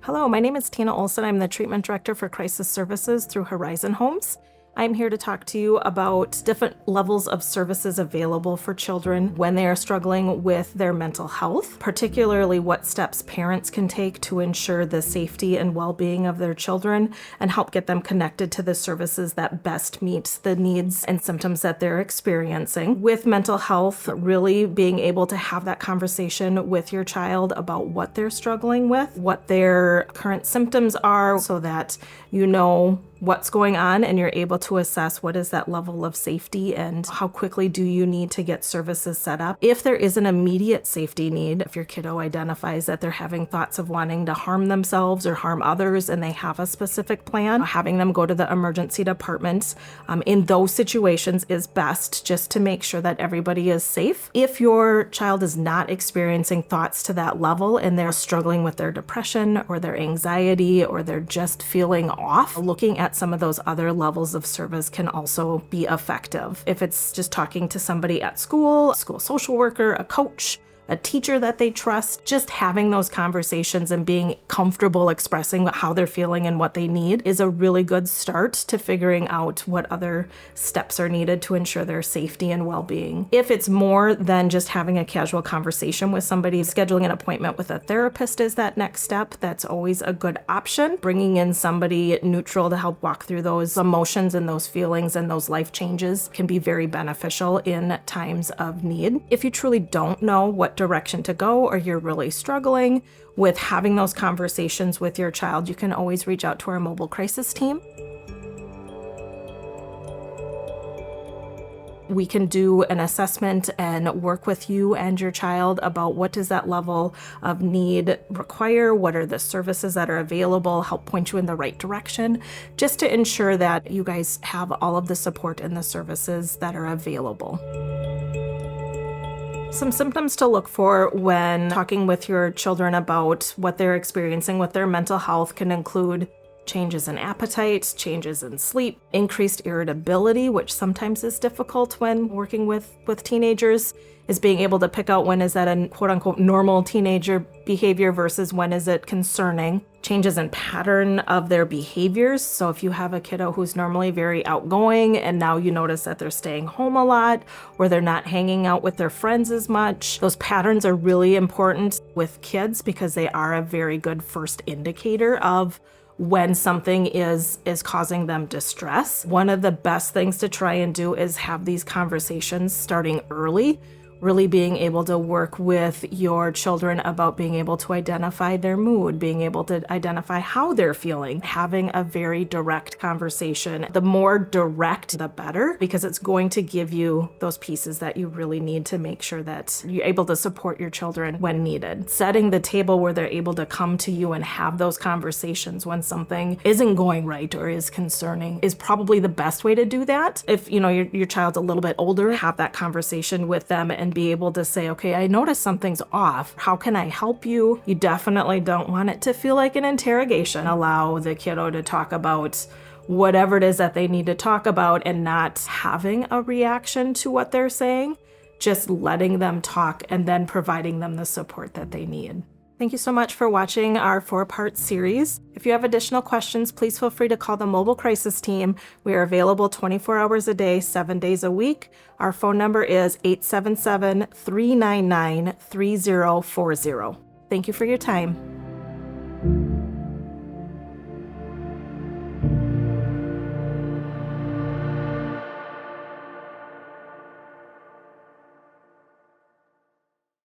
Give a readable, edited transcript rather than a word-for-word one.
Hello, my name is Tina Olson. I'm the Treatment Director for Crisis Services through Horizon Homes. I'm here to talk to you about different levels of services available for children when they are struggling with their mental health, particularly what steps parents can take to ensure the safety and well-being of their children and help get them connected to the services that best meet the needs and symptoms that they're experiencing. With mental health, really being able to have that conversation with your child about what they're struggling with, what their current symptoms are, so that you know what's going on and you're able to assess what is that level of safety and how quickly do you need to get services set up. If there is an immediate safety need, if your kiddo identifies that they're having thoughts of wanting to harm themselves or harm others and they have a specific plan, having them go to the emergency department in those situations is best, just to make sure that everybody is safe. If your child is not experiencing thoughts to that level and they're struggling with their depression or their anxiety or they're just feeling off, looking at some of those other levels of service can also be effective. If it's just talking to somebody at school, a school social worker, a coach, a teacher that they trust, just having those conversations and being comfortable expressing how they're feeling and what they need is a really good start to figuring out what other steps are needed to ensure their safety and well-being. If it's more than just having a casual conversation with somebody, scheduling an appointment with a therapist is that next step. That's always a good option. Bringing in somebody neutral to help walk through those emotions and those feelings and those life changes can be very beneficial in times of need. If you truly don't know what direction to go or you're really struggling with having those conversations with your child, you can always reach out to our mobile crisis team. We can do an assessment and work with you and your child about what does that level of need require, what are the services that are available, help point you in the right direction, just to ensure that you guys have all of the support and the services that are available. Some symptoms to look for when talking with your children about what they're experiencing with their mental health can include changes in appetite, changes in sleep, increased irritability, which sometimes is difficult when working with teenagers, is being able to pick out when is that a quote-unquote normal teenager behavior versus when is it concerning. Changes in pattern of their behaviors. So if you have a kiddo who's normally very outgoing and now you notice that they're staying home a lot or they're not hanging out with their friends as much, those patterns are really important with kids because they are a very good first indicator of when something is causing them distress. One of the best things to try and do is have these conversations starting early, really being able to work with your children about being able to identify their mood, being able to identify how they're feeling, having a very direct conversation. The more direct, the better, because it's going to give you those pieces that you really need to make sure that you're able to support your children when needed. Setting the table where they're able to come to you and have those conversations when something isn't going right or is concerning is probably the best way to do that. If your child's a little bit older, have that conversation with them and be able to say, okay, I notice something's off. How can I help you? You definitely don't want it to feel like an interrogation. Allow the kiddo to talk about whatever it is that they need to talk about and not having a reaction to what they're saying, just letting them talk and then providing them the support that they need. Thank you so much for watching our 4-part series. If you have additional questions, please feel free to call the mobile crisis team. We are available 24 hours a day, 7 days a week. Our phone number is 877-399-3040. Thank you for your time.